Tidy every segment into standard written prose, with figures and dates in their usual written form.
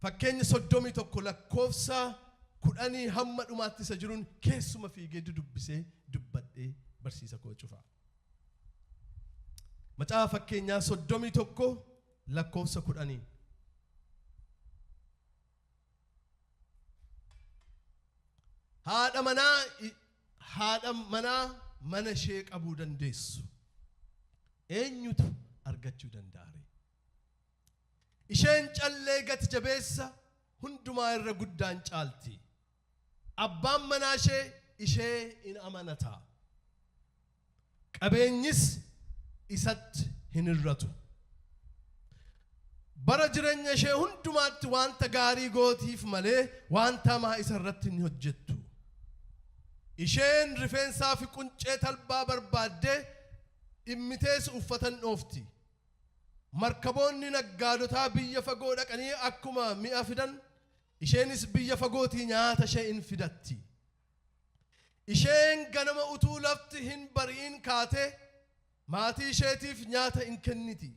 fakkeenya 31 lakkoofsa 10 hamma dhumaatti isa jiruun keessuma fiigee dubbisee dubbadhee barsiisa koo cufa. Macaafa fakkeenyaa 31 lakkoofsa 10. haadha manaa mana ishee qabuu dandeessu eenyutu argachuu danda'a? Isheen callee gati jabeessa hundumaa irra guddaan caalti. Abbaan manaa ishee in amanata. Qabeenyis isatti hin irratu. Bara jireenya ishee hundumaatti wanta gaarii gootiif malee wanta hamaa isa irratti hin hojjettu. Isheen rifeensaa fi quncee talbaa barbaaddee dhimmitees uffatan dhoofti. Markaboonni naggaadotaa biyya fagoo dhaqanii akkuma mi'a fidan isheenis biyya fagootii nyaata ishee in fidatti. Isheen ganama utuu lafti hin bari'in kaatee maatii isheetiif nyaata in kenniti.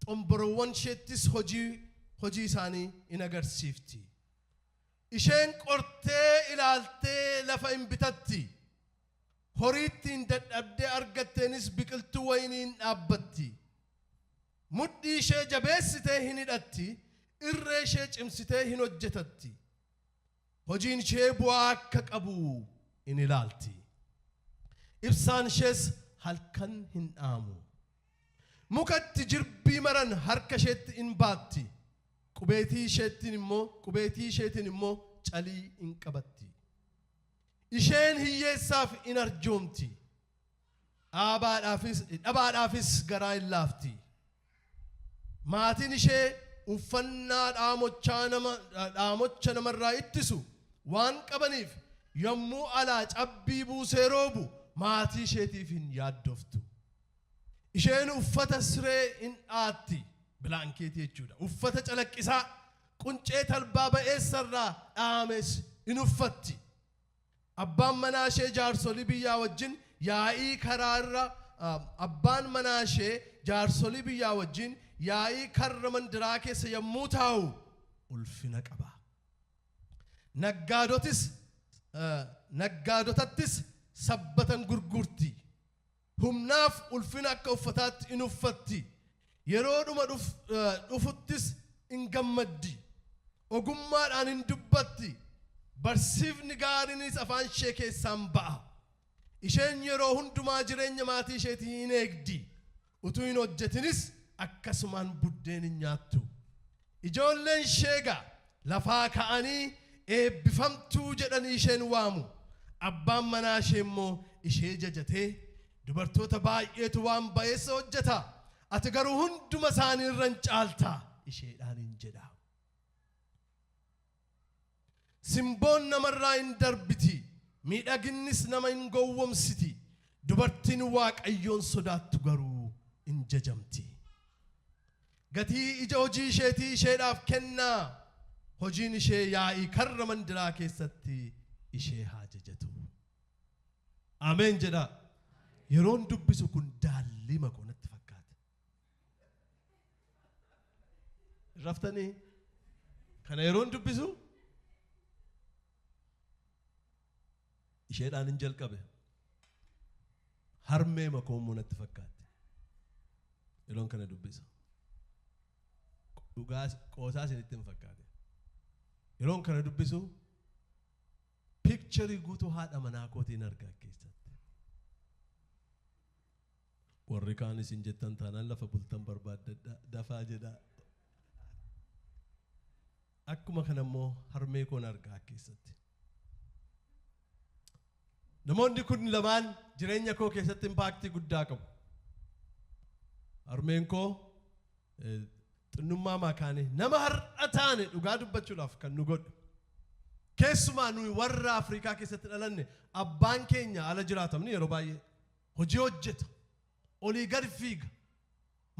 Xomborowwan isheettis hojii isaanii in agarsiifti. Isheen qortee ilaaltee lafa in bitatti. Horiitti hin dadhabdee argatteenis biqiltuu wayinii in dhaabbatti. Mudhii ishee jabeessitee hin hidhatti. Irree ishee cimsitee hin hojjetatti. Hojiin ishee bu'aa akka qabu in ilaalti. Ibsaan ishees halkan hin dhaamu. Mukatti jirbii maran harka isheetti in baatti. Qubeetii isheetiin immoo calii in qabatti. Isheen hiyyeessaaf in arjoomti. Dhabaadhaafis garaa in laafti. Maatiin ishee uffannaa dhaamocha namarraa ittisu waan qabaniif yommuu alaa cabbii buusee roobu maatii isheetiif hin yaaddoftu. Isheen uffata siree in dhaatti. Bilaankeetii jechuudha. Uffata calaqqisaa quncee talbaa ba'eessarraa dhaames in uffatti. Abbaan manaa ishee jaarsolii biyyaa wajjin yaa'ii karaarra yaa'ii karra mandiraa keessa yommuu taa'u ulfina qaba. Naggaadotattis sabbatan gurgurti. Humnaaf ulfina akka uffataatti in uffatti. Yeroo dhuma dhufuttis in gammaddi. Ogummaadhaan in dubbatti. Barsiifni gaariinis afaan ishee keessaan ba'a. Isheen yeroo hundumaa jireenya maatii isheetii in eegdi. Utuu hin hojjetinis akkasumaan buddeen hin nyaattu. Ijoolleen ishee lafaa ka'anii eebbifamtuu jedhanii isheen waamu. Abbaan manaa ishee immoo ishee jajatee dubartoota baay'eetu waan ba'eessa hojjeta. Ati garuu hunduma isaanii irra hin caalta isheedhaan hin jedha. Simboon namarraa hin darbiti. Miidhaginnis nama hin gowwomsiti. Dubartiin Waaqayyoon sodaattu garuu hin jajamti. Gatii ija hojii isheetii isheedhaaf kennaa. Hojiin ishee yaa'ii karra mandiraa keessatti ishee haa jajatu. Ameen jedha. Yeroon dubbisu kun daallima koonatti fakkaata. Raftanii kana yeroon dubbisu isheedhaan hin jalqabe. Harmee makoommoo natti fakkaate. Yeroon kana dubbisa. Dhugaa qoosaa isinitti hin fakkaate. Yeroon kana dubbisu picture guutuu haadha manaa kootiin argaa keessatti. Warri kaan isin jettan taanaan lafa bultan barbaadadha dafaa jedha. Akkuma kana immoo harmee koon argaa keessatti. Namoonni kun lamaan jireenya koo keessatti impaaktii guddaa qabu. Harmeen koo xinnummaa makaanii nama har'a taane dhugaa dubbachuudhaaf kan nu godhu. Keessumaa nuyi warra Afrikaa keessatti dhalanne abbaan keenya ala jiraatamni yeroo baay'ee hojii hojjeta. Olii gad fiiga.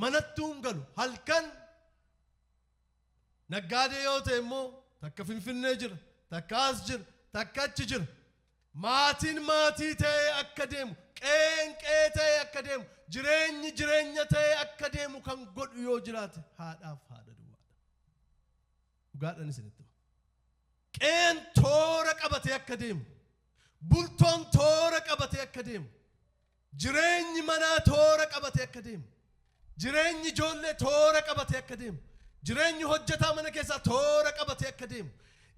Manattuu hin galu. Halkan naggaadee yoo ta'e immoo takka Finfinnee jira, takka as jira, takka achi jira. Maatiin maatii ta'ee akka deemu, qeenqee ta'ee akka deemu, jireenya ta'ee akka deemu kan godhu yoo jiraate haadhaaf haadha duwwaadha. dhugaadhaan isinitti qeen toora qabatee akka deemu bultoon toora qabatee akka deemu jireenyi manaa toora qabatee akka deemu jireenyi ijoollee toora qabatee akka deemu jireenyi hojjetaa mana keessaa toora qabatee akka deemu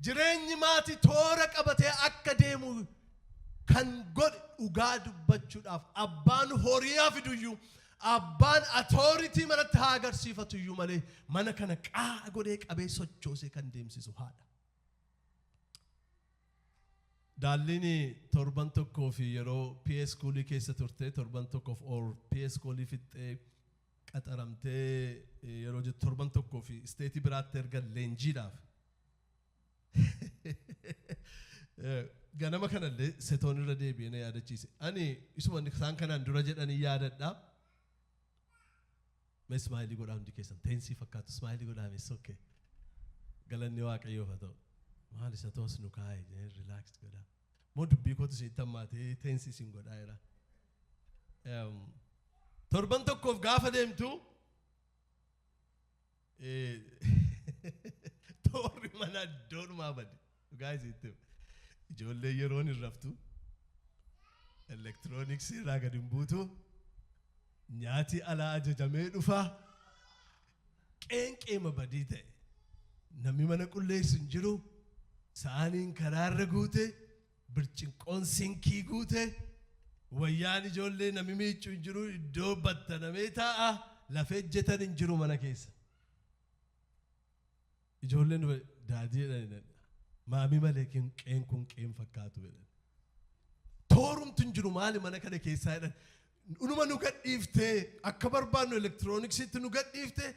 jireenyi maatii toora qabatee akka deemu kan godhe dhugaa dubbachuudhaaf abbaan horiyaa fiduyyuu abbaan authority manatti haa agarsiifatuyyuu malee mana kana qaa godhee qabee sochoosee kan deemsisu haadha. Daallini torban tokkoo fi yeroo PS schoolii keessa turte torban tokkoof or PS schoolii fixxee qaxaramtee yeroo jettu torban tokkoo fi isteetii biraatti erga leenjiidhaaf ganama kanallee setoon irra deebi'ee yaadachiise. Ani isuma isaan kanaan dura jedhanii yaadadha. Mee ismaayilii godhaa hundi keessan teensii fakkaatu ismaayilii godhaa mees okkee galanni waaqayyoof haa ta'u. Maal isa toos nu kaa'e relax godhaa. Moo dubbii kootu isin tammaatee teensii isin godhaa jira. Torban tokkoof gaafa deemtu toorri mana iddoodhumaa bade dhugaa isitti ijoollee yeroon hin raftu elektirooniksii irraa gad hin buutu nyaati alaa ajajamee dhufa qeenqeema badii ta'e namni mana qulleessu hin jiru saaniin karaarra guute bircinqoon sinkii guute wayyaan ijoollee namni miiccu hin jiru iddoo battanamee taa'a lafa ejjetan hin jiru mana keessa. Ijoolleen daadii maami malee qeen kun qeen fakkaatu jedhan. Toorumtu hin jiru maali mana kana keessaa jedhan. Unuma nu gadhiiftee akka barbaannu elektirooniksiitti nu gadhiiftee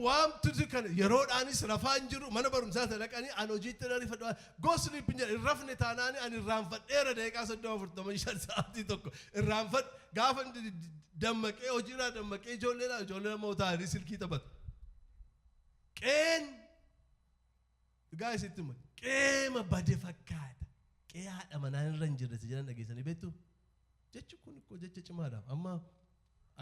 waamtutu kana yeroodhaanis rafaa hin jiru mana barumsaa dhaqanii ani hojiitti rifadhu goosliip hin jedhan rafne taanaani ani irraanfadheera daqiiqaa 45 sa'aatii tokko irraanfadhe gaafa dammaqee hojiirraa dammaqee ijoollee moo ta'anii silkii taphatu. Qeen dhugaa isitti himu qeema bade fakkaata qee haadha manaa irra hin jirre jedhan dhageessanii beektu jechi kun ikkoo jecha cimaadha amma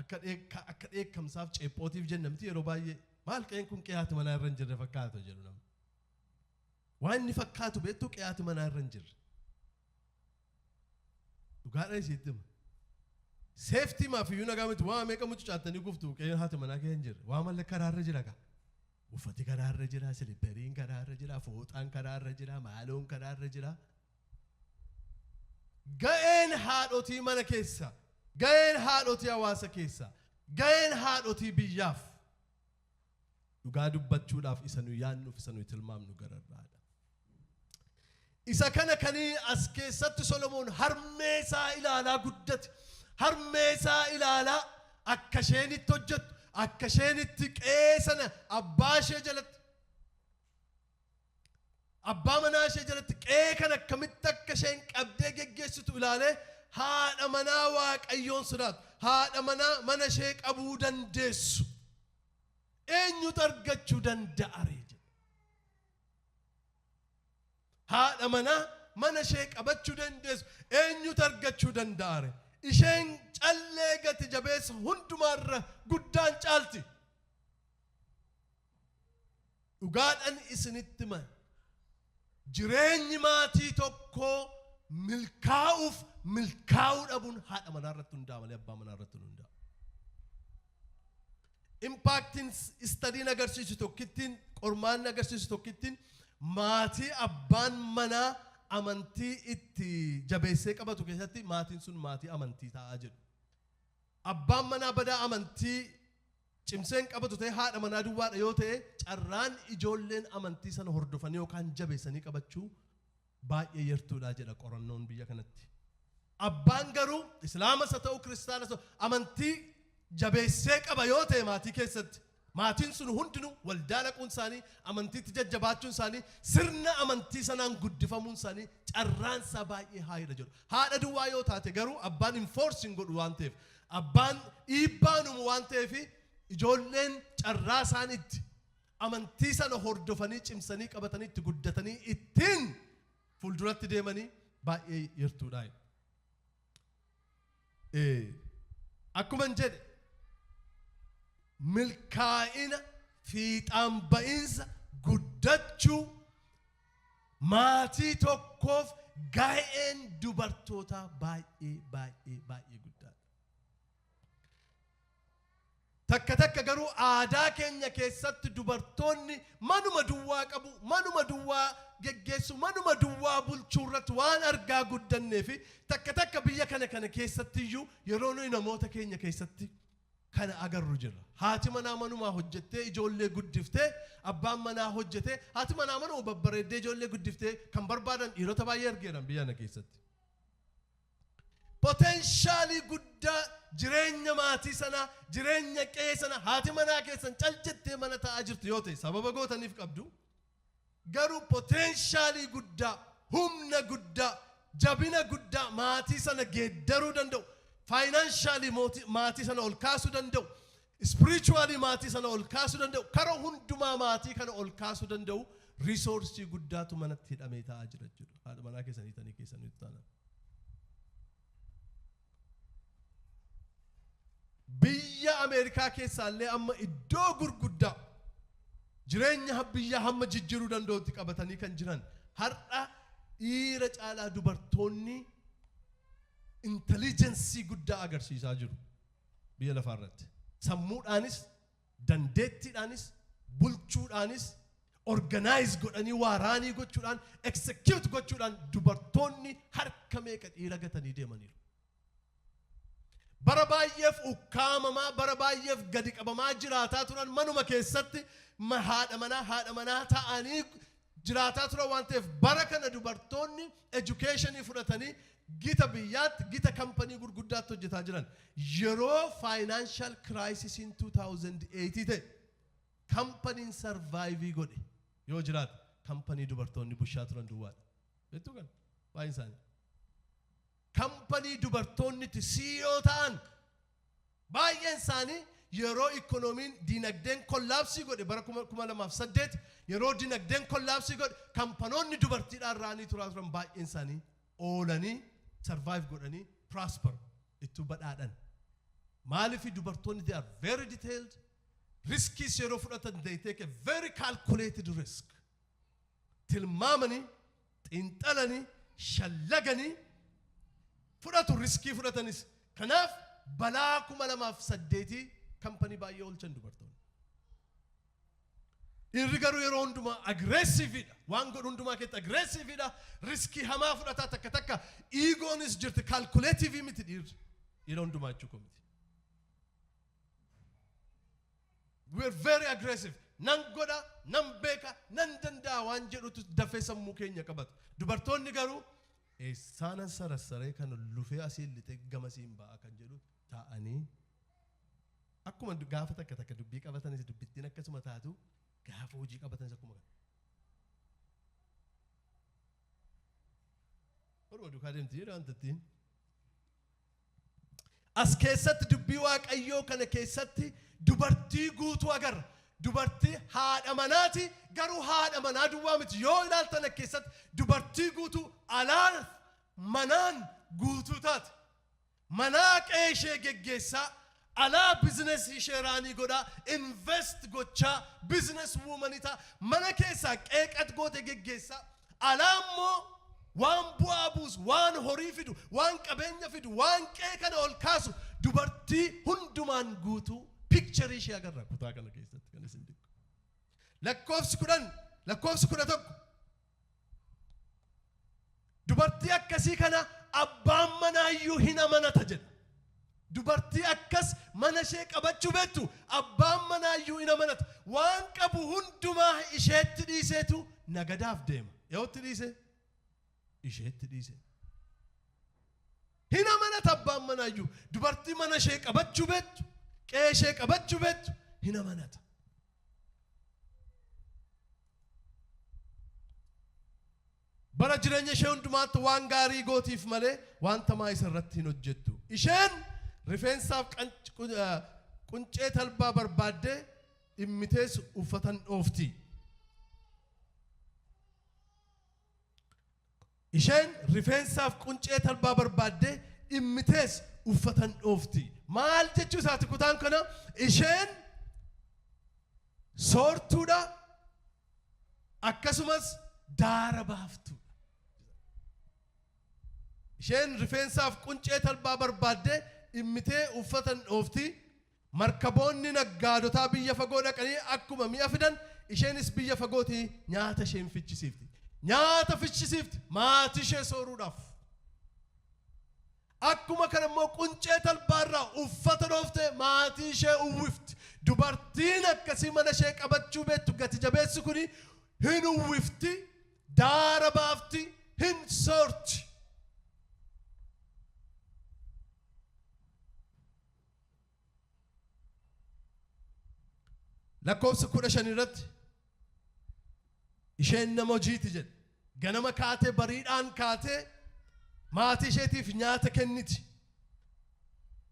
akka dheekkamsaaf ceephootiif jennamti yeroo baay'ee maal qeen kun qee haati manaa irra hin jirre fakkaata jedhu namni waan inni fakkaatu beektu qee haati manaa irra hin jirre dhugaadha isitti himu seeftii maaf iyyuu nagaa miti waa meeqa mucucaattanii guftu qee haati manaa kee hin jirre waa malee karaarra jira gaa. Uffati karaarra jira, silipperiin karaarra jira, fooxaan karaarra jira, maaloon karaarra jira. Ga'een haadhotii mana keessa, ga'een haadhotii hawaasa keessa, ga'een haadhotii biyyaaf dhugaa dubbachuudhaaf isa nu yaadnuuf isa nu tilmaamnu gararraadha. Isa kana kanii as keessatti Solomoon harmeesaa ilaalaa guddate, harmeesaa ilaalaa akka isheen itti hojjettu. Akka isheen itti qeesana abbaa ishee jalatti abbaa manaa ishee jalatti qee kan akkamitti akka isheen qabdee geggeessitu ilaalee haadha manaa waaqayyoon sodaatu haadha manaa mana ishee qabuu dandeessu eenyutu argachuu danda'a jedhe. Haadha manaa mana ishee qabachuu dandeessu eenyutu argachuu danda'a. Isheen callee gati jabeessa hundumaarra guddaan caalti. Dhugaadhaan isinitti himan jireenyi maatii tokkoo milkaa'uu dhabuun haadha manaa irratti hundaa'a malee abbaa manaa irratti hundaa'a. Impaaktiin istadiin agarsiisu tokkittiin qormaan agarsiisu tokkittiin maatii abbaan manaa amantii itti jabeessee qabatu keessatti maatiin sun maatii amantii ta'aa jedhu. Abbaan manaa badaa amantii cimseen qabatu ta'e haadha manaa duwwaadha yoo ta'e carraan ijoolleen amantii sana hordofanii yookaan jabeessanii qabachuu baay'ee yartuudha jedha qorannoon biyya kanatti. Abbaan garuu islaamas haa ta'u kiristaanas amantii jabeessee qaba yoo ta'e maatii keessatti maatiin sun hundinuu waldaa dhaquun isaanii amantiitti jajjabaachuun isaanii sirna amantii sanaan guddifamuun isaanii carraan isaa baay'ee haayidha jedhu. Haadha duwwaa yoo taate garuu abbaan enforcing godhu waan ta'eef abbaan dhiibbaan uumu waan ta'eef ijoolleen carraa isaaniitti amantii sana hordofanii cimsanii qabatanii itti guddatanii ittiin fuulduratti deemanii baay'ee yartuudha. Akkuma jedhe milkaa'ina fiixaan ba'iinsa guddaa maatii tokkoof gaa'een dubartootaa baay'ee guddaadha. Takka garuu aadaa keenya keessatti dubartoonni manuma duwwaa qabu, manuma duwwaa geggeessu, manuma duwwaa bulchuu irratti waan argaa guddanneef takka biyya kana keessatti iyyuu yeroo nuyi namoota keenya keessatti kana agarru jirra. Haati manaa manumaa hojjettee ijoollee guddiftee, abbaan manaa hojjetee, haati manaa manuma babbareeddee ijoollee guddiftee kan barbaadan dhiirota baay'ee argeeran biyya kana keessatti. Potentiaalii guddaa jireenya maatii sanaa, jireenya qe'ee sana haati manaa keessan cal jettee mana taa'aa jirtu yoo ta'e sababa gootaniif qabdu. Garuu potentiaalii guddaa, humna guddaa, jabina guddaa maatii sana geeddaruu danda'u. Financially maatii sana ol kaasuu danda'u. Spiritually maatii sana ol kaasuu danda'u. Karaa hundumaa maatii kana ol kaasuu danda'u. Resourcii guddaatu manatti hidhamee taa'aa jira jechuudha. Haadha manaa keessanii tanii keessanii taa'an. Biyya Ameerikaa keessaallee amma iddoo gurguddaa jireenya biyya hamma jijjiiruu danda'utti qabatanii kan jiran har'a dhiira caalaa dubartoonni intelligensii guddaa agarsiisaa jiru biyya lafaa irratti. Sammuudhaanis, dandeettiidhaanis, bulchuudhaanis, organize godhanii waraanii gochuudhaan, execute gochuudhaan dubartoonni harka meeqa dhiira gatanii deemaniiru. Bara baay'eef ukkaamamaa, bara baay'eef gadi qabamaa jiraataa turan manuma keessatti haadha manaa ta'anii jiraataa turan waan ta'eef bara kana dubartoonni educationii fudhatanii gita biyyaatti, gita kampanii gurguddaatti hojjetaa jiran. Yeroo financial crisis in 2008 ta'e kampaniin survive godhe yoo jiraate kampanii dubartoonni bushaa turan duwwaadha. Beektuu kan baay'een isaanii. Kampanii dubartoonni CEO ta'an baay'een isaanii yeroo ikoonomiin dinagdeen kollaapsii godhe bara 2008 yeroo dinagdeen kollaapsii godhe kampanoonni dubartiidhaan raanii turan baay'een isaanii oolanii survive godhanii prosper itti badhaadhan. Maaliif dubartoonni they are very detailed, riskiis yeroo fudhatan they take a very calculated risk. Tilmaamanii, xiinxalanii, shallaganii fudhatu riskii fudhatanis. Kanaaf balaa 2008 kampanii baay'ee oolchan dubartoonni. Irri garuu yeroo hundumaa aggressiiviidha. Waan godhu hundumaa keessatti aggressiiviidha. Riskii hamaa fudhataa takka egoonis jirti calculative miti dhiirri. Yeroo hundumaa jechuu miti. We are very aggressive. Nan godha, nan beeka, nan danda'a waan jedhutu dafee sammuu keenya qabatu. Dubartoonni garuu eessaanan sarassaree kan lufee asiin lixee gamasiin ba'a kan jedhu taa'anii akkuma gaafa takka dubbii qabatanis dubbittiin akkasuma taatu gaafa hojii qabatanis akkuma kana. Warra duukaa deemti jedhu wantattiin. As keessatti dubbii Waaqayyoo kana keessatti dubartii guutuu agarra. Dubartii haadha manaati garuu haadha manaa duwwaa miti. Yoo ilaaltan keessatti dubartii guutuu alaan manaan guutuu taate. Manaa qe'ee ishee geggeessaa, alaa business ishee raanii godhaa, invest gochaa, business woman ta'a. Mana keessaa qeeqat goote geggeessaa, alaa immoo waan bu'aa buusu, waan horii fidu, waan qabeenya fidu, waan qe'ee kana ol kaasu dubartii hundumaan guutuu picture ishee agarra kutaa kana keessatti kan isin dhiqu. Lakkoofsi 11 dubartii akkasii kana abbaan manaayyuu hin amanata jedha. Dubartii akkas mana ishee qabachuu beektu abbaan manaayyuu hin amanata. Waan qabu hundumaa isheetti dhiiseetu nagadaaf deema. Yootti dhiise isheetti dhiise. Hin amanata abbaan manaayyuu. Dubartii mana ishee qabachuu beektu, qe'ee ishee qabachuu beektu hin amanata. Bara jireenya ishee hundumaatti waan gaarii gootiif malee waan tamaa isa irratti hin hojjettu. Isheen rifeensaaf quncee talbaa barbaaddee dhimmitees uffatan dhoofti. Isheen rifeensaaf quncee talbaa barbaaddee dhimmitees uffatan dhoofti. Maal jechuu isaati kutaan kana? Isheen soortuudha akkasumas daara baaftu. Isheen rifeensaaf quncee talbaa barbaadde immitee uffatan dhoofti. Markaboonni naggaadotaa biyya fagoo dhaqanii akkuma mi'a fidan isheenis biyya fagootii nyaata isheen fichisiifti. Nyaata fichisiifti maatii ishee sooruudhaaf. Akkuma kana immoo quncee talbaarraa uffata dhoofte maatii ishee uwwifti. Dubartiin akkasii mana ishee qabachuu beektu gati jabeessi kuni hin uwwifti, daara baafti, hin soorti. lakkoofsa 15 irratti isheen nama hojiiti jedhe. Ganama kaatee bariidhaan kaatee maatii isheetiif nyaata kenniti.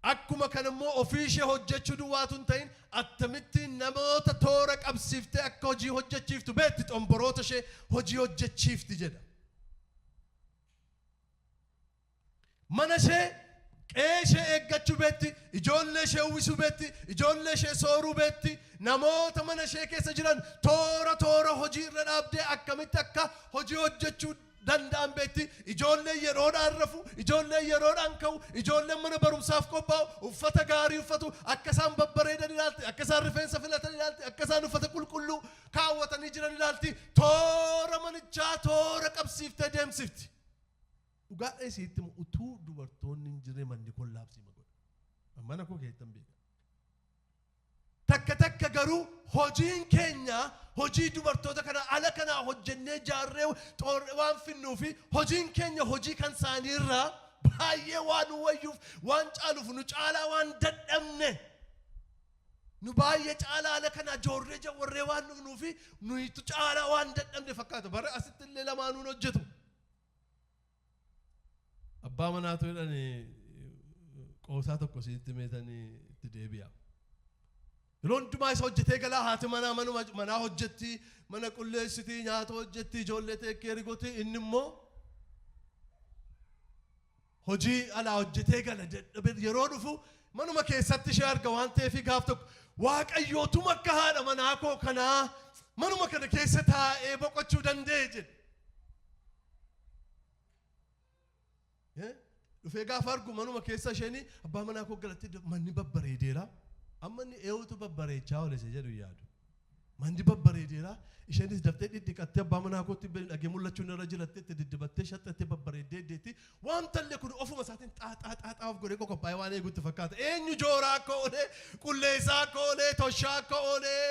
Akkuma kana immoo ofii ishee hojjechuu duwwaatu hin ta'in attamitti namoota toora qabsiiftee akka hojii hojjechiiftu beekti. Xomboroota ishee hojii hojjechiifti jedha. Mana ishee qe'ee ishee eeggachuu beekti. Ijoollee ishee uwwisuu beekti. Ijoollee ishee sooruu beekti. Namoota mana ishee keessa jiran toora hojii irra dhaabdee akkamitti akka hojii hojjechuu danda'an beekti. Ijoolleen yeroodhaan rafu, ijoolleen yeroodhaan ka'u, ijoolleen mana barumsaaf qophaa'u, uffata gaarii uffatu, akka isaan babbareedan ilaalti, akka isaan rifeensa filatan ilaalti, akka isaan uffata qulqulluu kaawwatanii jiran ilaalti. Toora manichaa toora qabsiiftee deemsifti. Dhugaa isiitti utuu dubartoonni hin jirre manni kollaabsii magoodha. Mana koo keessan beeka. Takka garuu hojiin keenya hojii dubartoota kana ala kana hojjennee jaarree waan finnuu fi hojiin keenya hojii kan isaaniirraa baay'ee waan wayyuuf waan caaluuf nu caalaa waan dadhabne nu baay'ee caalaa ala kana joorree jawarree waan dhufnuu fi nuyitu caalaa waan dadhabne fakkaata. Bara asitti illee lamaanuun hojjetu. Abbaa manaatu jedhanii qoosaa tokko sitti meetanii itti deebi'a. Yeroon hundumaa isa hojjetee galaa haati manaa hojjetti, mana qulleessiti, nyaata hojjetti, ijoollee teekkee rigoti. Inni immoo hojii alaa hojjetee gala. Yeroo dhufu manuma keessatti ishee arga waan ta'eef gaaf tokko waaqayyootuma akka haadha manaa koo kanaa manuma kana keessa taa'ee boqochuu danda'e jedhe. Dhufee gaafa argu manuma keessa isheenii abbaa manaa koo galatti manni babbareedeera. Amma inni eewutu babbareechaa oole isa jedhu yaadu. Manni babbareedeera. Isheenis daftee dhidhiqattee abbaa manaa kootti dhagee mul'achuun irra jirattee itti diddibattee shaxxattee babbareeddee deetti. Waan tallee kun ofuma isaatiin xaaxaa of godhee qophaa'ee waan eegutti fakkaata. Eenyu jooraa akka oolee, qulleessaa akka oolee, toshaa akka oolee,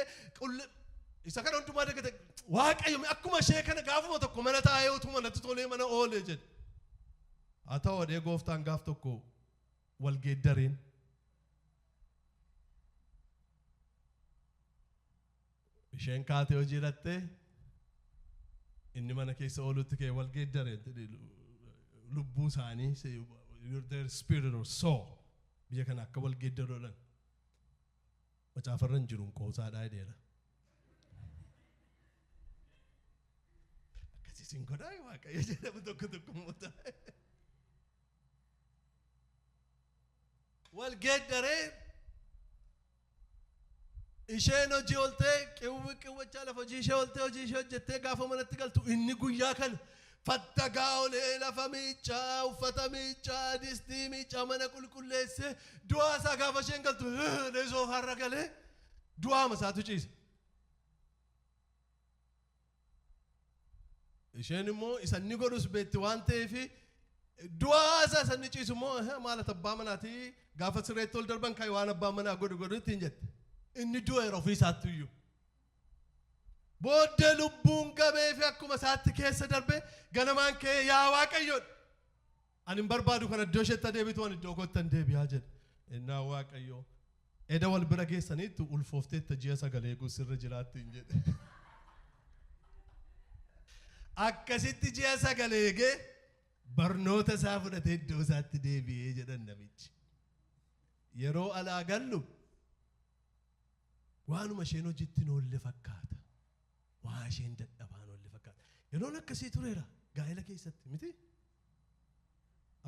isa kana hundumaa dagate waaqayyo akkuma ishee kana gaafuma tokko mana taa'ee utuma natti tolee mana oolee jedhe. Haa ta'u odee gooftaan gaaf tokko wal geeddariin. Isheen kaatee hojii dhattee inni mana keessa oolutti kee wal geeddareen lubbuu isaanii their spirit or soul biyya kana akka wal geeddaroodhaan macaafarra hin jiruun qoosaadhaa jedheera. Akkasiisin godhaa waaqayyo jedhamu tokko immoo taa'e. Wal geeddaree isheen hojii oltee qewwachaa lafa hojii ishee oltee hojii ishee hojjettee gaafa manatti galtu inni guyyaa kana fattagaa olee lafa miicaa uffata miicaa distii miicaa mana qulqulleessee du'aa isaa gaafa isheen galtu soofaarra galee du'aama isaatu ciisa. Isheen immoo isa inni godhus beetti waan ta'eef du'aa isaa isa inni ciisu immoo maal abbaa manaatii gaafa sireetti ol darban kan waan abbaa manaa godhu ittiin jette. Inni du'eera ofii isaatti iyyuu. Booddee lubbuun qabee fi akkuma isaatti keessa darbe ganamaan kee yaa waaqayyo ani hin barbaadu kana iddoo isheetti adeebitu waan iddoo kootti hin deebi'aa jedhe. Innaa waaqayyo eda wal bira geessaniitti ulfoofteetta ji'a sagalee guusirra jiraatti hin jedhe. Akkasitti ji'a sagalee gee barnoota isaa fudhatee iddoo isaatti deebi'ee jedhan namichi. Yeroo alaa gallu waanuma isheen hojiitti noolle fakkaata. Waa isheen dadhabaan oolle fakkaata. Yeroon akkasii tureera gaa'ela keessatti miti.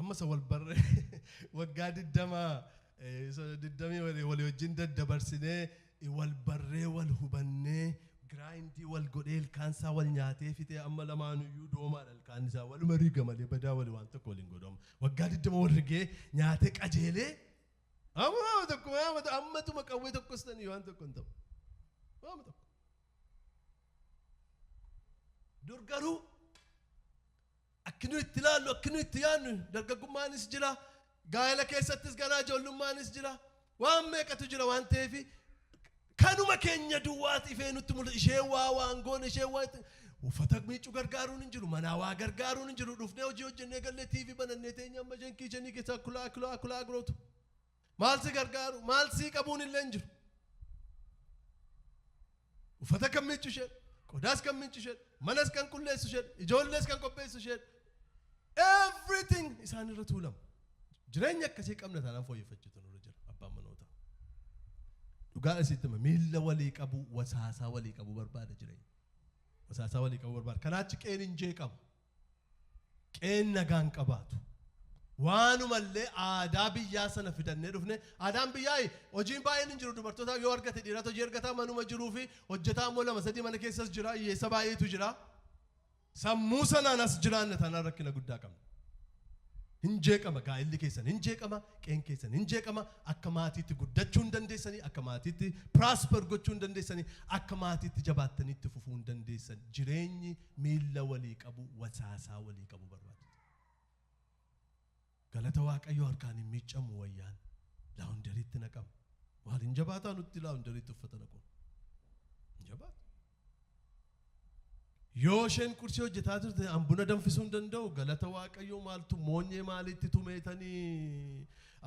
Ammas wal barree waggaa 20 walii wajjin daddabarsinee wal barree wal hubannee giraayindii wal godhee ilkaansaa wal nyaatee fitee amma lamaanuyyuu doomaadha ilkaan isaa wal marii gamalee badaa wali waan tokko waliin godhamu waggaa 20 wal rigee nyaatee qajeelee amma tokko ammatuma qawwee tokkos tanii waan tokko hin ta'u waan tokko dur garuu akkinu itti ilaallu akkinu itti yaannu dargaggummaanis jira gaa'ela keessattis ganaa ijoollummaanis jira waan meeqatu jira waan ta'eefi kanuma keenya duwwaati ifee nutti mul'atu ishee waa waan goone ishee waa uffata miicuu gargaaruun hin jiru manaa waa gargaaruun hin jiru dhufnee hojii hojjennee gallee TV banannee teenya amma isheen kiichanii keessaa kulaa girootu maal si gargaaru maal si qabuun illee hin jiru uffata kan miicuu ishee qodaas kan miicuu ishee manas kan qulleessu ishee ijoollees kan qopheessu ishee everything isaan irra tuulama jireenya akkasii qabna taanaan fooyyeffachiitu nurra jira abbaan manoota dhugaa isittuma miilla walii qabu wasaasaa walii qabu barbaada jireenya wasaasaa walii qabu barbaada kanaachi qeen hin jeeqamu qeen nagaan qabaatu waanumallee aadaa biyyaa sana fidannee dhufne aadaan biyyaa hojiin baay'een hin jiru dubartoota yoo argate dhiirota hojii argataa manuma jiruu fi hojjetaa immoo 2-3 mana keessas jira hiyyeessa baay'eetu jira sammuu sanaan as jiraanne taanaan rakkina guddaa qabna hin jeeqama gaa'illi keessan hin jeeqama qeen keessan hin jeeqama akka maatiitti guddachuu hin dandeessanii akka maatiitti prosper gochuu hin dandeessanii akka maatiitti jabaattanii itti fufuu hin dandeessan jireenyi miilla walii qabu wasaasaa walii qabu barbaada galata waaqayyo harkaan hin miiccamu wayyaan laawunderiitti naqama waan hin jabaataa nutti laawunderiitti uffata naquun hin jabaata yoo isheen kursii hojjetaa turte ambuna danfisuu hin danda'u galata waaqayyo maaltu moonyee maalitti tumeetanii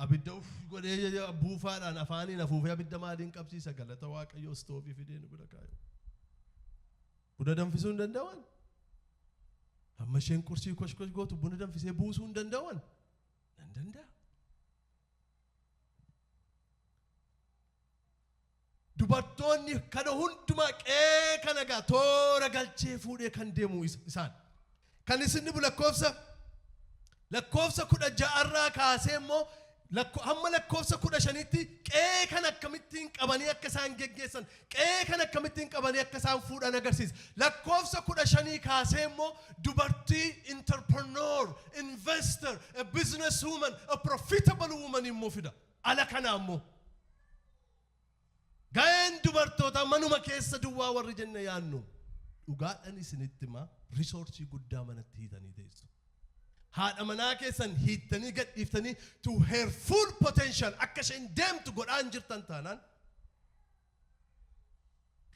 abidda uf godhee buufaadhaan afaaniin afuufee abidda maaliin qabsiisa galata waaqayyo stoofii fidee nu bira kaayo buna danfisuu hin danda'an amma isheen kursii koshkosh gootu buna danfisee buusuu hin danda'an nan danda'a dubartoonni kana hundumaa qee kana gaa toora galchee fuudhee kan deemu isaan kan isin dhibu lakkoofsa 16 irraa kaasee immoo hamma lakkoofsa 15tti qee kan akkamittiin qabanii akka isaan geggeessan qee kan akkamittiin qabanii akka isaan fuudhan agarsiisa lakkoofsa 15 kaasee immoo dubartii entrepreneur investor a business woman a profitable woman immoo fida ala kana immoo gaa'een dubartoota manuma keessa duwwaa warri jenne yaannu dhugaadhaan isinitti ma risoorsii guddaa manatti hiitanii teessu haadha manaa keessan hiittanii gadhiiftanii to her full potential akka isheen deemtu godhaan jirtan taanaan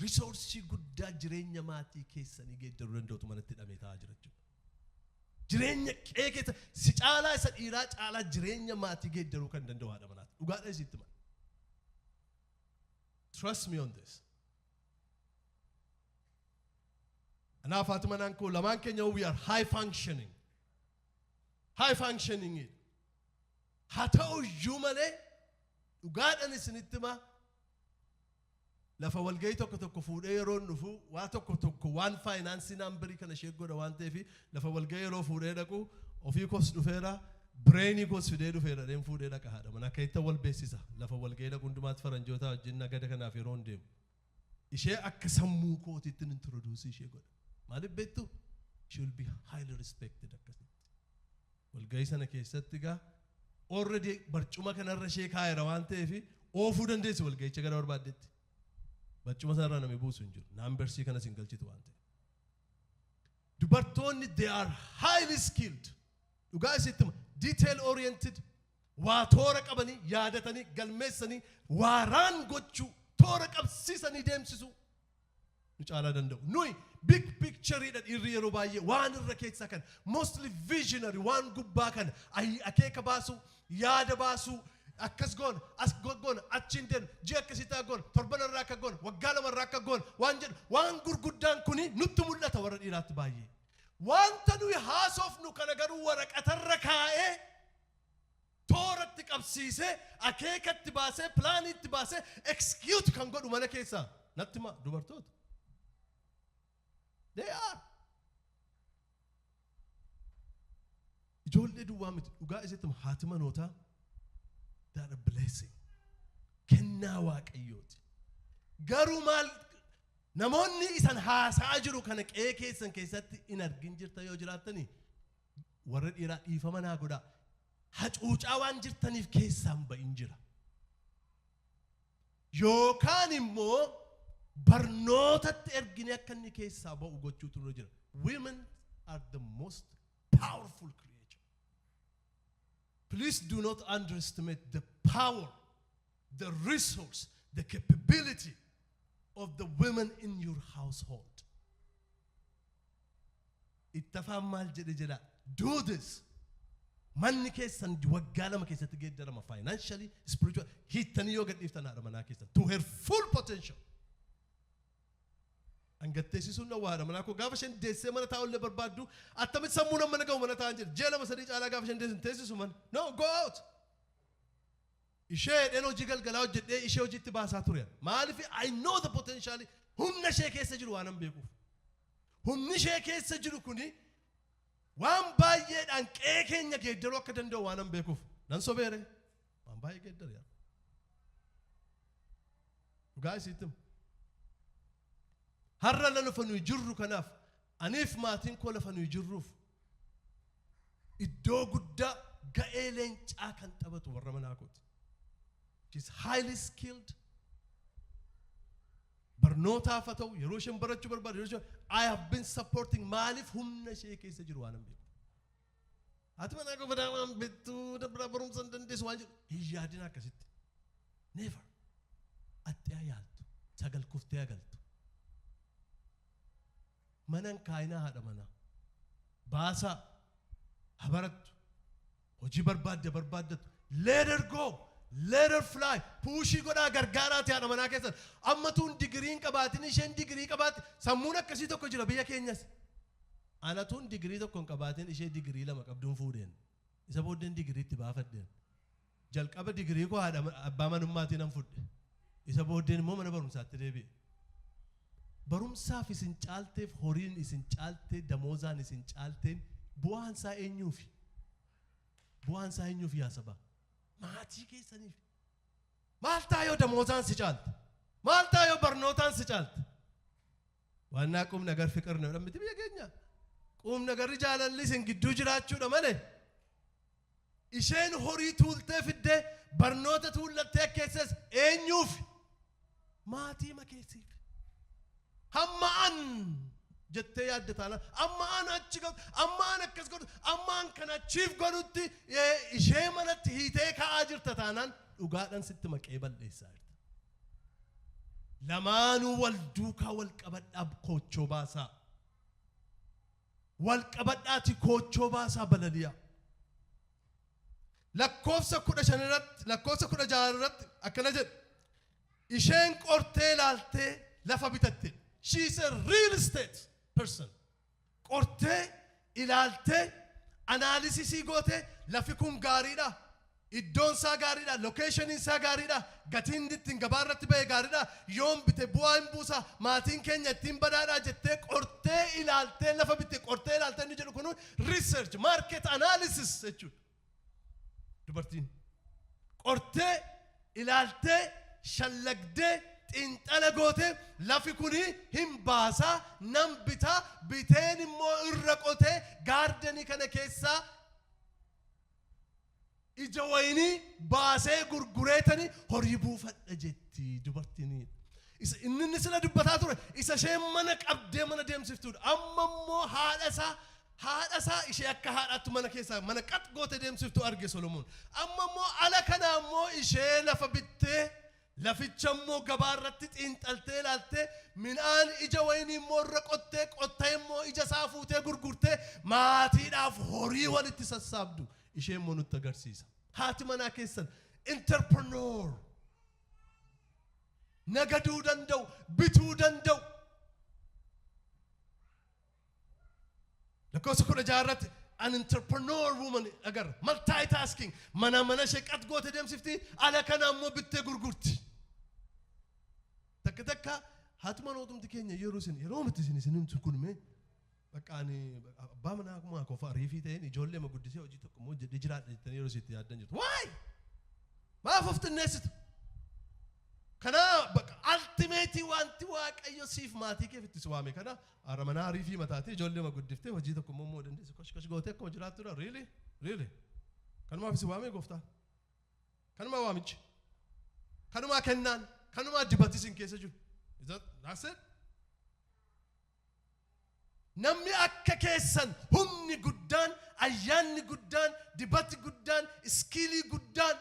risoorsii guddaa jireenya maatii keessanii geeddaruu danda'utu manatti hidhamee taa'aa jira jechuudha jireenya qee keessa si caalaa isa dhiiraa caalaa jireenya maatii geeddaruu kan danda'u haadha manaati dhugaadhaan isinitti ma trust me on this. Ana Fatima nanko laman Kenya we are high functioning. High functioning it. Hata ujumale ugadan isinittima lafa walgay tokko fuudhee yeroo nufu waa tokko one finance number kana sheegoda waan ta'eef lafa walgay yeroo fuudhee dhaqu ofii kos dhufeera brainy goes fidee dhufeera deem fuudhee dhaqa haadha mana keetta wal beeksisa lafa walgayii gundumaatti faranjoota wajjin nagada kanaaf yeroo deemu ishee akka sammuu kootiitti introduce ishee godha maaliif beektu she will be highly respected akkasitti walgayii sana keessatti gaa already barcuma kanarra ishee kaayera waan ta'eef oofuu dandeessi walgayicha gara barbaaddetti barcuma sanarra namni buusu hin jiru naambersii kana sin galchitu waan ta'eef dubartoonni they are highly skilled dhugaa isitti detail oriented waa toora qabanii yaadatanii galmeessanii waaraan gochuu toora qabsiisanii deemsisu nu caalaa danda'u nuyi big picture dha dhiirri yeroo baay'ee waan irra keessaa kan mostly visionary waan gubbaa kan akeeka baasu yaada baasu akkas goon as goon achiin deemu ji'a akkasitti goon torban irraa akka goon waggaa lama irraa akka goon waan jedhu waan gurguddaan kuni nutti mul'ata warra dhiiraatti baay'ee wanta nuyi haasofnu kana garuu waraqatarra kaa'ee tooratti qabsiisee akeekatti baasee pilaaniitti baasee execute kan godhu mana keessaa natti ma dubartoota they are ijoollee duwwaa miti dhugaa isitti haati manootaa that a blessing kennaa waaqayyooti garuu maal namoonni isan haasaa jiru kana qe'ee keessan keessatti in argin jirta yoo jiraattani warra dhiiraa dhiifama naa godhaa hacuucaa waan jirtaniif keessaan ba'in jira yookaan immoo barnootatti ergine akka inni keessaa ba'u gochuutu nurra jira. Women are the most powerful creature. Please do not underestimate the power, the resource, the capability of the women in your household. Ittafaan maal jedha do this. Manni keessan waggaa lama keessatti geeddarama financially, spiritually, hiittanii yoo gadhiiftan haadha manaa keessan to her full potential. Angatteessisuun dhawwaadha manaa koo gaafa isheen deessee mana taa'ullee barbaaddu attamitti sammuu nama nagahu mana taa'an jira jee lama sadii caalaa gaafa isheen deessin teessisu man no go out. Ishee dhen hojii galgalaa hojjedhee ishee hojiitti baasaa ture maaliif I know the potential humna ishee keessa jiru waanan beekuuf humni ishee keessa jiru kuni waan baay'eedhaan qe'ee keenya geeddaruu akka danda'u waanan beekuuf nan sobeere waan baay'ee geeddara yaa dhugaa isiittim har'a lafa nuyi jirru kanaaf aniif maatiin koo lafa nuyi jirruuf iddoo guddaa ga'ee leencaa kan taphatu warra manaa kooti. She's highly skilled. Barnootaaf haa ta'u yeroo isheen barachuu barbaadu yeroo isheen I have been supporting maaliif humna ishee keessa jiru waanan beeku. Ati manaa koo badaa waan beektuu dabra barumsa hin dandeessu waan jedhu hin yaadin akkasitti. Never. Atti yaaltu sagal kuftee agaltu. Manan kaayinaa haadha manaa baasaa habarattu hojii barbaaddatu let her go let her fly puushii godhaa gargaaraati haadha manaa keessan ammatuun digiriin qabaatin isheen digirii qabaatti sammuun akkasii tokko jira biyya keenyas anatuun digirii tokko hin qabaatin ishee digirii lama qabduun fuudheen isa booddeen digiriitti baafadheen jalqaba digirii koo haadha abbaa manummaatiin an fudhe isa booddeen immoo mana barumsaatti deebi'e. Barumsaaf isin caalteef horiin isin caaltee damoozaan isin caalteen bu'aan isaa eenyuufi yaa saba maatii keessaniif maal ta'a yoo damoozaan si caalte maal ta'a yoo barnootaan si caalte waannaa qubna gar fiqirna miti biyya keenya qubna garri jaalalli isin gidduu jiraachuudha malee isheen horii tuultee fiddee barnoota tuullattee keessas eenyuufi maatii makeessiif. Amma an jettee yaadde taana amma an achi godhu amma an akkas godhu amma an kana achiif godhutti ishee manatti hiitee ka'aa jirta taanaan dhugaadhaan sitti maqee balleessaa jirta. Lamaanuu wal duukaa wal qabadhaa koochoo baasaa wal qabadhaati koochoo baasaa balaliyaa. Lakkoofsa 15 irratti akkana jedhu isheen qortee laaltee lafa bitatte. She is a real estate person. Qortee ilaaltee analysis gootee lafi kun gaariidha. Iddoon isaa gaariidha. Location isaa gaariidha. Gatiin ittiin gabaa irratti ba'e gaariidha. Yoom bite bu'aa hin buusa. Maatiin keenya ittiin badhaadhaa jettee qortee ilaaltee lafa bitte qortee ilaaltee inni jedhu kun research market analysis jechuudha. Dubartiin qortee ilaaltee shallagdee xinxala goote lafi kuni hin baasaa nan bitaa biteen immoo irra qotee gaardanii kana keessaa ija wayinii baasee gurgureetanii horii buufadha jetti dubartiin. Inni sila dubbataa ture isa isheen mana qabdee mana deemsiftuudha. Amma immoo haadha isaa ishee akka haadhaatti mana keessaa mana qat goote deemsiftu arge Solomoon. Amma immoo ala kana immoo ishee lafa bittee laficha immoo gabaa irratti xiinxaltee ilaaltee midhaan ija wayinii immoo irra qottee immoo ija isaa fuutee gurgurtee maatiidhaaf horii walitti sassaabdu ishee immoo nutti agarsiisa. Haati manaa keessan entrepreneur nagaduu danda'u bituu danda'u. Lakkoofsa 16 irratti an entrepreneur woman agar multitasking mana ishee qat goote deemsifti ala kana immoo bittee gurgurti. Takka haati manootumti keenya yeroo miti isin kun mee bakkaan abbaa manaa kuma kofa riifii ta'een ijoollee ma guddisee hojii tokko immoo jedhee jiraadha jettanii yeroo sitti yaaddan jirtu. Waay! Maaf of xinneessitu? kana ultimate wanti waaqayyo siif maatii keef itti suwaame kana aramanaa riifii mataatee ijoollee maguddiftee hojii tokko immoo dandeessu kosh gootee akkuma jiraatudha really kanumaaf suwaame gooftaa kanuma waamichi kanuma kennaan kanuma dibati sin keessa jiru that's it namni akka keessan humni guddaan ayyaanni guddaan dibati guddaan iskiilii guddaan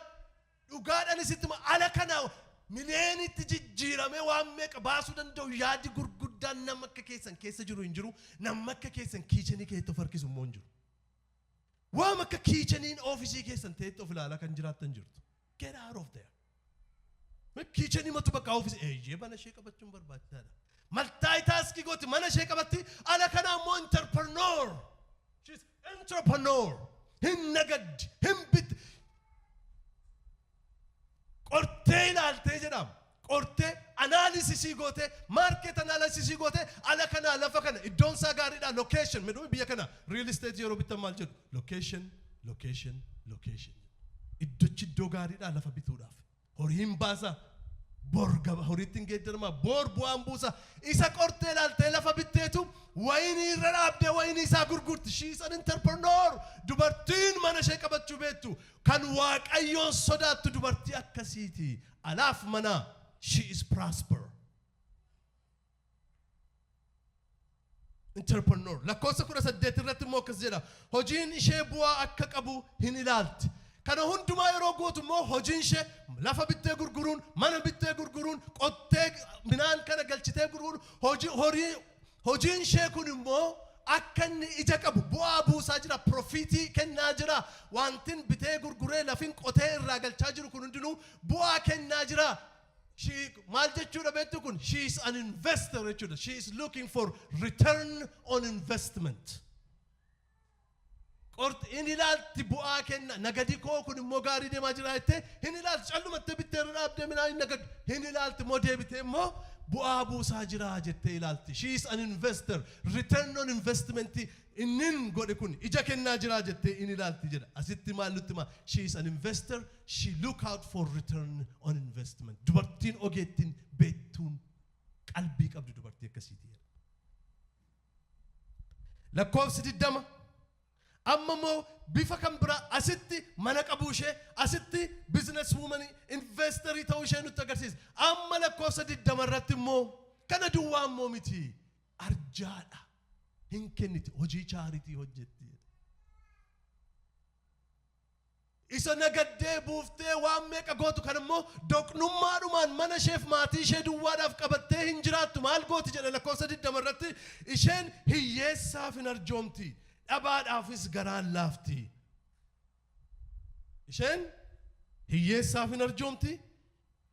dhugaadhaan isittuma ala kana miliyoonitti jijjiirame waan meeqa baasuu danda'u yaadi gurguddaan nama akka keessan keessa jiru hin jiru nama akka keessan kiichanii keessatti of harkisu immoo hin jiru waan akka kiichaniin oofisii keessan ta'etti of ilaalaa kan jiraattan jirtu get out of there kiichanii matu bakka oofisii eeyyee bana ishee qabachuun barbaachisaadha multitask gooti mana ishee qabatti ala kana immoo entrepreneur she's entrepreneur hin nagad hin bit qortee ilaaltee jedhama qortee analysis goote market analysis goote ala kana lafa kana iddoon isaa gaariidha location meduu biyya kana real estate yeroo bitan maal jedhu location iddochi iddoo gaariidha lafa bituudhaaf horiin baasa borgaba horiitiin geeddarama bor bu'aan buusa isa qortee ilaaltee lafa bitteetu wayinii irra dhaabdee wayinii isaa gurgurti she is an entrepreneur dubartiin mana ishee qabachuu beektu kan waaqayyoon sodaattu dubartii akkasiiti alaaf mana she is prosper entrepreneur lakkoofsa 18 irratti immoo akkas jedha hojiin ishee bu'aa akka qabu hin ilaalti kana hundumaa yeroo gootu immoo hojiin ishee lafa bittee gurguruun mana bittee gurguruun qottee midhaan kana galchitee gurguruun hojiin ishee kun immoo akka inni ija qabu bu'aa buusaa jira profitii kennaa jira wantin bitee gurguree lafin qotee irraa galchaa jiru kun hundinuu bu'aa kennaa jira maal jechuudha beektu kun she is an investor jechuudha she is looking for return on investment in ilaalti bu'aa kenna nagadi koo kun immoo gaarii deemaa jira jettee hin ilaalti callumattee bittee irra dhaabdee midhaan nagad hin ilaalti immoo deebitee immoo bu'aa buusaa jira jettee ilaalti she is an investor return on investment innin godhe kun ija kennaa jira jettee in ilaalti jedha asitti maal nutti ma she is an investor she look out for return on investment dubartiin ogeettiin beektuun qalbii qabdu dubartii akkasiiti lakkoofsi 20 amma moo bifa kan bira asitti mana qabuu ishee asitti business woman investor ta'uu ishee nutti agarsiisa amma lakkoofsa 20 irratti immoo kana duwwaa immoo miti arjaadha hin kenniti hojii chaaritii hojjetti isa nagaddee buuftee waan meeqa gootu kan immoo doqnummaadhumaan mana isheef maatii ishee duwwaadhaaf qabattee hin jiraattu maal gooti jedhe lakkoofsa 20 irratti isheen hiyyeessaaf hin arjoomti dhabaadhaafis garaan laafti isheen hiyyeessaaf hin arjoomti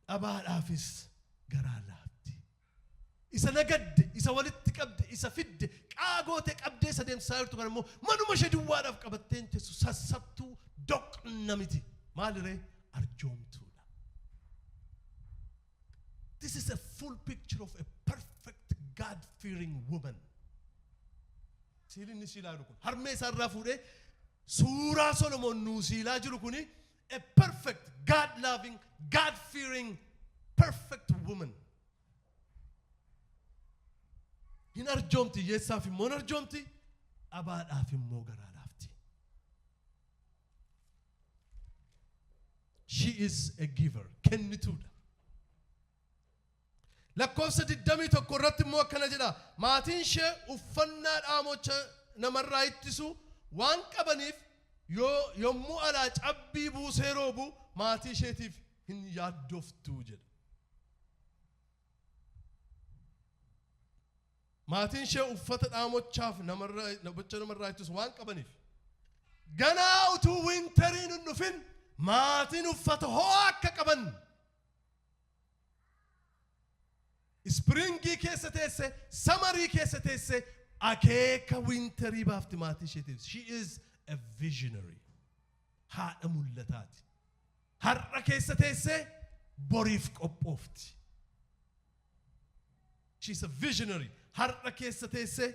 dhabaadhaafis garaan laafti isa nagadde isa walitti qabde isa fidde qaagoote qabdee isa deemsaa jirtu kan immoo manuma ishee duwwaadhaaf qabattee hin teessu sassabtuu doqnamiti maaliree arjoomtuudha this is a full picture of a perfect God-fearing woman Silini silaa jiru kun harmee isaarraa fuudhee suuraa Solomoon nuu silaa jiru kuni a perfect God-loving God-fearing perfect woman hin arjoomti hiyyeessaaf immoo hin arjoomti dhabaadhaaf immoo garaa laafti she is a giver kennituudha lakkoofsa 21 irratti immoo akkana jedha maatiin ishee uffannaa dhaamocha namarraa ittisu waan qabaniif yommuu alaa cabbii buusee roobu maatii isheetiif hin yaaddoftu jedha maatiin ishee uffata dhaamochaaf namarraa ittisu waan qabaniif ganaa utuu winteriin hin dhufin maatiin uffata ho'aa akka qaban springi keessa teesse summerii keessa teesse akeeka winterii baafti maatii isheetiif she is a visionary haadha mul'ataati har'a keessa teesse boriif qophoofti she is a visionary har'a keessa teesse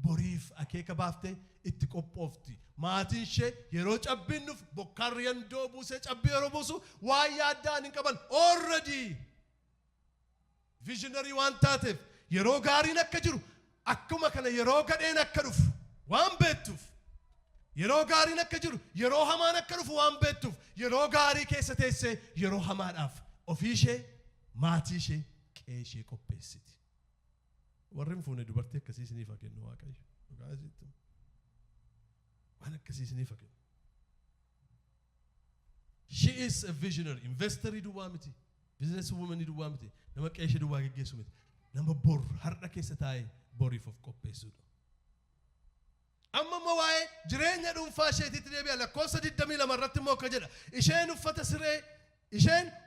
boriif akeeka baafte itti qophoofti maatiin ishee yeroo cabbiin dhufu bokkaan riyandoo buusee cabbii yeroo buusu waa yaaddaan hin qaban already visionary waan taateef yeroo gaariin akka jiru akkuma kana yeroo gadheen akka dhufu waan beektuuf yeroo gaariin akka jiru yeroo hamaan akka dhufu waan beektuuf yeroo gaarii keessa teessee yeroo hamaadhaaf ofii ishee maatii ishee qe'ee ishee qopheessiti. Warri hin fuune dubartii akkasii isiniif haa kennu Waaqayyo. Dhugaa isitti waan akkasii isiniif haa kennu. She is a visionary. Investor duwwaa miti. Business woman duwwaa miti. Nama qe'ee ishee duwwaa geggeessu miti. Nama bor har'a keessa taa'ee boriif of qopheessuudha. Amma waa'ee jireenya dhuunfaa isheetitti deebi'a. Lakkoofsa 22 irratti immoo akka jedha. Isheen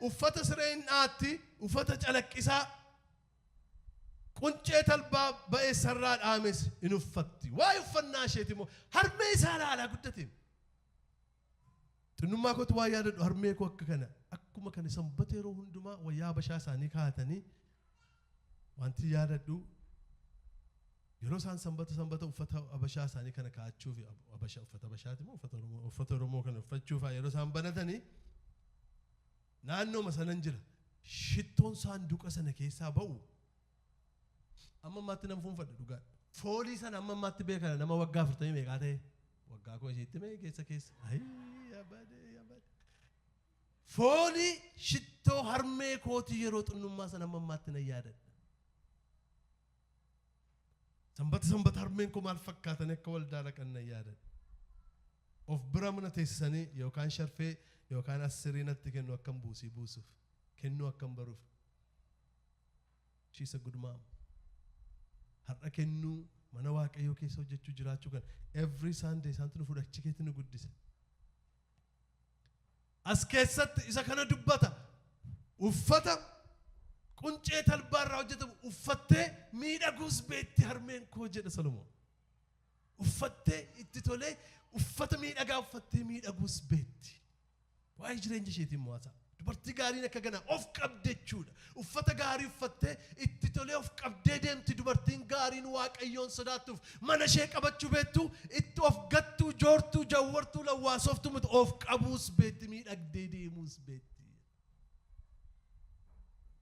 uffata siree hin dhaatti, uffata calaqqisaa quncee talbaa ba'ee sarraa dhaames hin uffatti. Waa'ee uffannaa isheeti immoo harmee isaa ilaalaa guddateen. Xinnummaa kootu waa yaadadhu harmee koo akka kana. Akkuma kana sanbata yeroo hundumaa wayyaa habashaa isaanii kaa'atanii wanti yaadadhu yeroo isaan sanbata uffata habashaa isaanii kana kaa'achuuf uffata habashaati moo uffata Oromoo kana uffachuuf yeroo isaan banatanii naannoo masanan jira shittoon saanduqa sana keessaa ba'u amma ammaatti nama fuunfadha dhugaa foolii sana amma ammaatti beekana nama waggaa 40 meeqaa ta'e waggaa koo isheetti mee keessa yabade foolii shittoo harmee kooti yeroo xinnummaa sana amma ammaatti na yaadadha. Sanbata harmeen koo maal fakkaatan akka waldaa dhaqan na yaadadha. Of bira mana teessisanii yookaan sharfee yookaan assirii natti kennu akkam buusuuf kennu akkam baruuf. She's a good mom. Har'a kennu mana Waaqayyoo keessa hojjechuu jiraachuu kan every Sunday isaantu nu fudhachi keetti nu guddisa. As keessatti isa kana dubbata. Uffata quncee talbaa irraa hojjetamu uffattee miidhaguus beetti harmeen koo jedha Salomoon. Uffattee itti tolee uffata miidhagaa uffattee miidhaguus beetti. Waa'ee jireenya isheetiin mo'ata. Dubartii gaariin akka kana of qabde jechuudha. Uffata gaarii uffattee itti tolee of qabdee deemti dubartiin gaariin Waaqayyoon sodaattuuf mana ishee qabachuu beektu itti of gattuu joortuu jawwartuu lawwaasoftu miti of qabuus beetti miidhagdee deemuus beetti.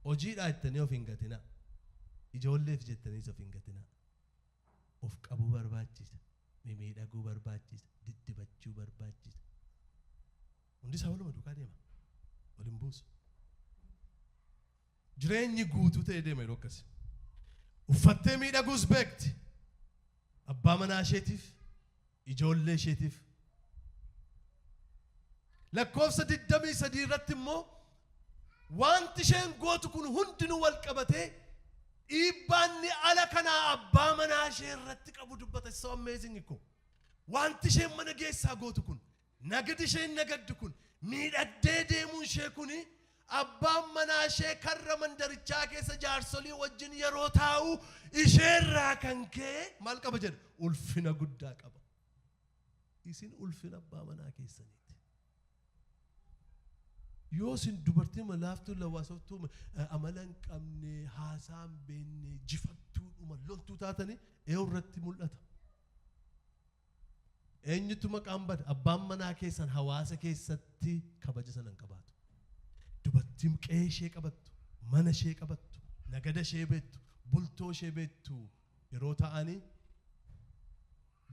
Hojiidhaa jettanii of hin gatinaa. Ijoolleef jettaniis of hin gatinaa. Of qabuu barbaachisa. Miidhaguu barbaachisa. Diddibachuu barbaachisa. Hundi isaa waluma duukaa deema. Waliin buusu. Jireenyi guutuu ta'ee deema yeroo akkasi. Uffattee miidhaguus beekti. Abbaa manaa isheetiif, ijoollee isheetiif. Lakkoofsa 23 irratti immoo wanti isheen gootu kun hundinuu wal qabatee dhiibbaanni ala kanaa abbaa manaa ishee irratti qabu dubbata. So amazing ko. Wanti isheen mana geessaa gootu kun, nagadi isheen nagaddu kun, miidhagdee deemuun ishee kuni abbaan manaa ishee karra mandarichaa keessa jaarsolii wajjin yeroo taa'u isheerraa kan ka'e maal qaba jedha? Ulfina guddaa qaba. Isin ulfina abbaa manaa keessaniiti. Yoo sin dubartii malaaftuu lawwaasoftuu amala hin qabne haasaa hin beekne jifattuudhuma loltuu taatanii irratti mul'ata. Eenyutu maqaan bada? Abbaan manaa keessan hawaasa keessatti kabaja sana hin qabaatu. Dubartiin qe'ee ishee qabattu, mana ishee qabattu, nagada ishee beektu, bultoo ishee beektu yeroo ta'anii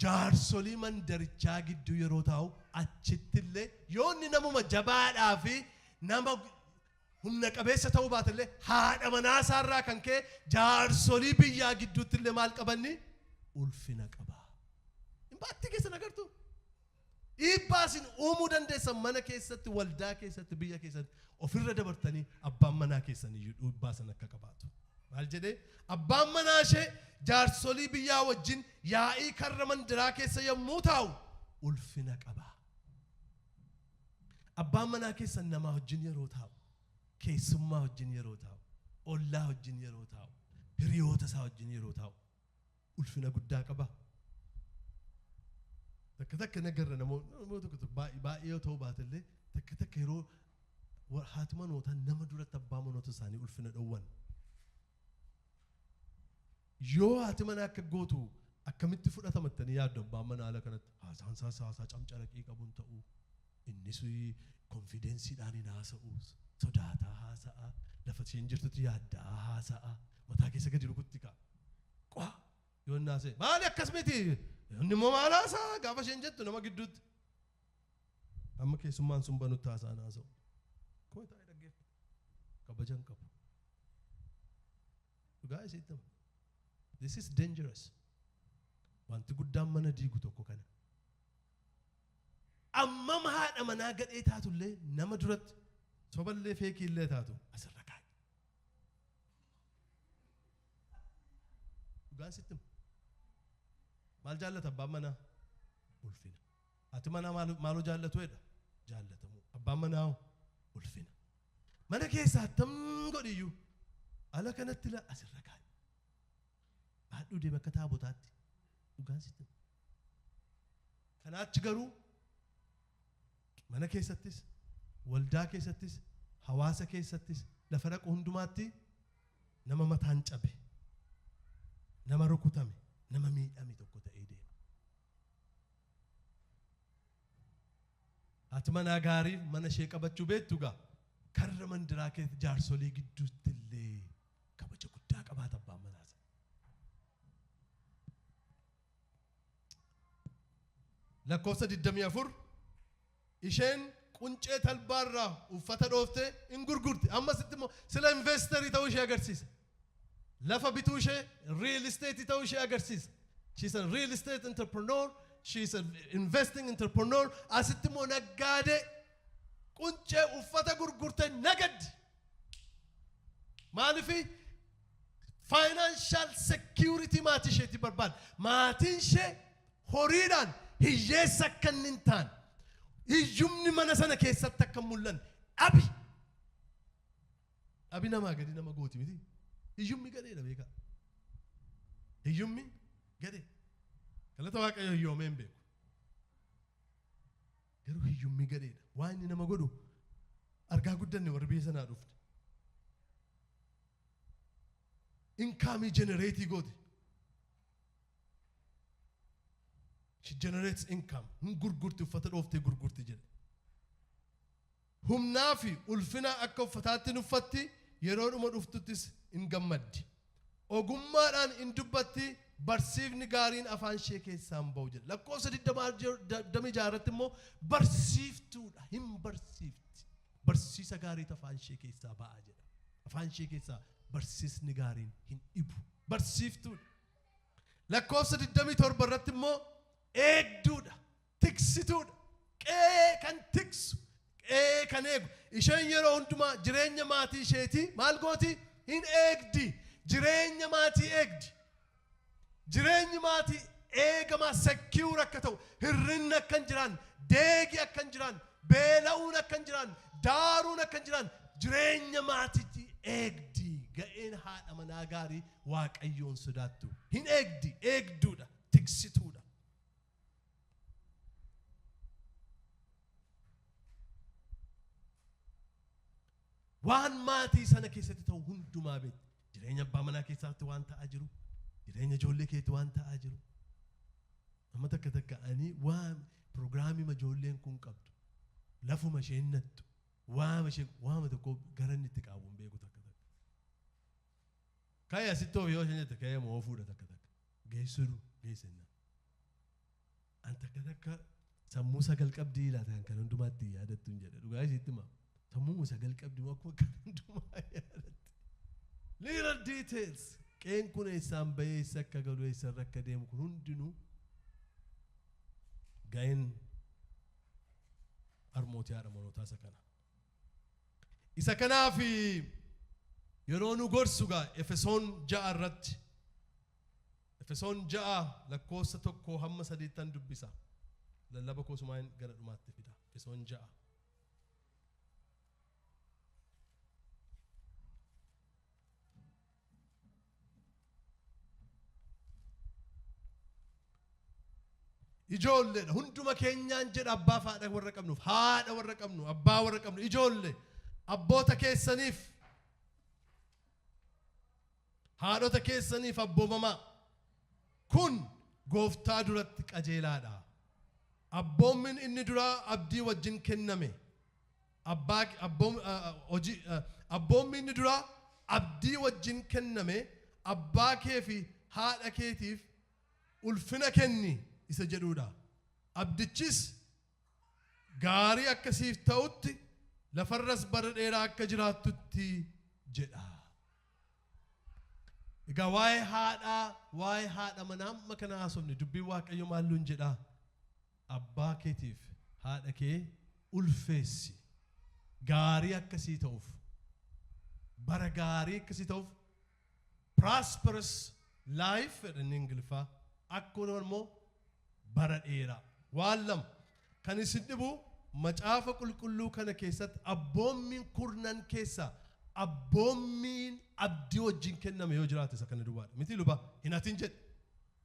jaarsolii mandarichaa gidduu yeroo taa'u achittillee yoonni namuma jabaadhaa fi nama humna qabeessa ta'uu baatillee haadha manaa isaarraa kan ka'e jaarsolii biyyaa gidduuttillee maal qabanni? Ulfina qaba. Baatti keessan agartu. Dhiibbaa isin uumuu dandeessan mana keessatti, waldaa keessatti, biyya keessatti ofirra dabartanii abbaan manaa keessanii dhiibbaa sana akka qabaatu. Maal jedhee? Abbaan manaa ishee jaarsolii biyyaa wajjin yaa'ii karra mandiraa keessa yommuu taa'u ulfina qaba. Abbaan manaa keessan namaa wajjin yeroo taa'u, keessummaa wajjin yeroo taa'u, ollaa wajjin yeroo taa'u, hiriyoota isaa wajjin yeroo taa'u ulfina guddaa qaba. Takka nagarra namoota baay'ee yoo ta'u baatellee takka yeroo haati manootaan nama duratti abbaa manoota isaanii ulfina dhowwan. Yoo haati manaa akka gootu akkamitti fudhatamattanii yaaddu abbaan manaa ala kanatti haasaan haasaa camcalaqii qabuun ta'uu inni sui konfidensiidhaan hin haasa'u sodaataa haasa'a lafa isheen jirtutti yaaddaa haasa'a mataa keessa gadi rukutti ka'a qwa yoo inni haasa'e maali akkas miti inni immoo maal haasa'a gaafa isheen jettu nama gidduutti amma keessummaan sun banutti haasa'an haasa'u koo ta'e dhaggeeffatu kabajan qabu dhugaa isiitti this is dangerous wanti guddaan mana diigu tokko kana amma haadha manaa gadhee taatullee nama duratti soballee feekii illee taatu asirra kaa'e dhugaan sitti maal jaallata abbaan manaa ulfina ati manaa maaloo jaallatu jedha jaallatamu abbaan manaa ulfina mana keessaa tam godhiyyuu ala kanatti la asirra kaa'e baadhuu deema akka taabotaatti dhugaan sitti kanaachi garuu mana keessattis waldaa keessattis hawaasa keessattis lafa dhaqu hundumaatti nama mataan cabe nama rukutame nama miidhame tokko ta'ee deema haati manaa gaarii mana ishee qabachuu beektu gaa karra mandiraa keessa jaarsolii gidduutti illee kabaja guddaa qabaata abbaan manaasa lakkoofsa 24 isheen quncee talbaarraa uffata dhoofte in gurgurti amma sitti immoo sila investerii ta'uu ishee agarsiisa lafa bituu ishee real estate ta'uu ishee agarsiisa she's a real estate entrepreneur she's an investing entrepreneur asitti immoo naggaade quncee uffata gurgurte nagad maalifi financial security maatii isheetti barbaada maatiin ishee horiidhaan hiyyeessa akka hin taane hiyyumni mana sana keessatti akka mul'an dhabi namaa gadi nama gooti miti hiyyummi gadheedha beekaa hiyyummi gadhee galata waaqayyo hiyyoomee hin beeku garuu hiyyummi gadheedha waan inni nama godhu argaa guddanne warra biyya sanaa dhufne inkaamii jenereetii gooti she generates income hun gurgurti uffata dhooftee gurgurti jedhe humnaa fi ulfina akka uffataatti nuffatti yeroo dhuma dhuftuttis hin gammaddi ogummaadhaan hin dubbatti barsiifni gaariin afaan ishee keessaan ba'u jedhe lakkoofsa 26 irratti immoo barsiiftuudha hin barsiifti barsiisa gaariitu afaan ishee keessaa ba'a jedha afaan ishee keessaa barsiisni gaariin hin dhibu barsiiftuudha lakkoofsa 27 irratti immoo eegduudha tiksituudha qee kan tiksu qee kan eegu isheen yeroo hundumaa jireenya maatii isheetii maal gooti hin eegdi jireenya maatii eegdi jireenyi maatii eegamaa secure akka ta'u hirrinni akka hin jiraan deegi akka hin jiraan beela'uun akka hin jiraan daaruun akka hin jiraan jireenya maatiitti eegdi ga'een haadha manaa gaarii waaqayyoon sodaattu hin eegdi eegduudha tiksituudha waan maatii sana keessatti ta'u hundumaa beekti jireenya abbaa manaa keessatti waan ta'aa jiru jireenya ijoollee keetti waan ta'aa jiru amma takka ani waan pirogiraamii ijoolleen kun qabdu lafuma isheen nattu waama tokko garanni itti qabuun beeku takka kaya asitti of yoo isheen jette kaya moo fuudha takka geessuru geessenna an takka sammuu sagal qabdii laatan kan hundumaatti yaadattu hin jedhe dhugaa isitti maa sammuu sagal qabdii akkuma kan hundumaa yaadatti little details qeen kun eessaan bahee eessa akka galu eessarra akka deemu kun hundinuu ga'een harmootii haadha manootaa isa kanaaf yeroo nu gorsu gaa Efesoon 6 irratti Efesoon 6 lakkoofsa 1 hamma 8 dubbisa lallaba koosumaan gara dhumaatti fida Efesoon 6 ijoolleedha hunduma keenyaan jedha abbaa faadha warra qabnuuf haadha warra qabnu abbaa warra qabnu ijoollee abboota keessaniif haadhota keessaniif abboomamaa kun gooftaa duratti qajeelaadha abboomin inni dura abdii wajjin kenname abboomin inni dura abdii wajjin kenname abbaa kee fi haadha keetiif ulfina kenni isa jedhuudha. Abdichis gaarii akkasiif ta'utti lafarras bara dheeraa akka jiraattutti jedha. Egaa waa'ee haadha manaa amma kana haasofne dubbii Waaqayyo maalluun jedha? Abbaa keetiif haadha kee ulfeessi. Gaarii akkasii ta'uuf, bara gaarii akkasii ta'uuf, prosperous life in Ingiliffaa akkuma immoo bara dheeraa. Waan lama kan isin dhibu macaafa qulqulluu kana keessatti abboommiin kurnan keessaa abboommiin abdii wajjin kenname yoo jiraate isa kana duwwaadha. Miti luba hin hatin jedhe,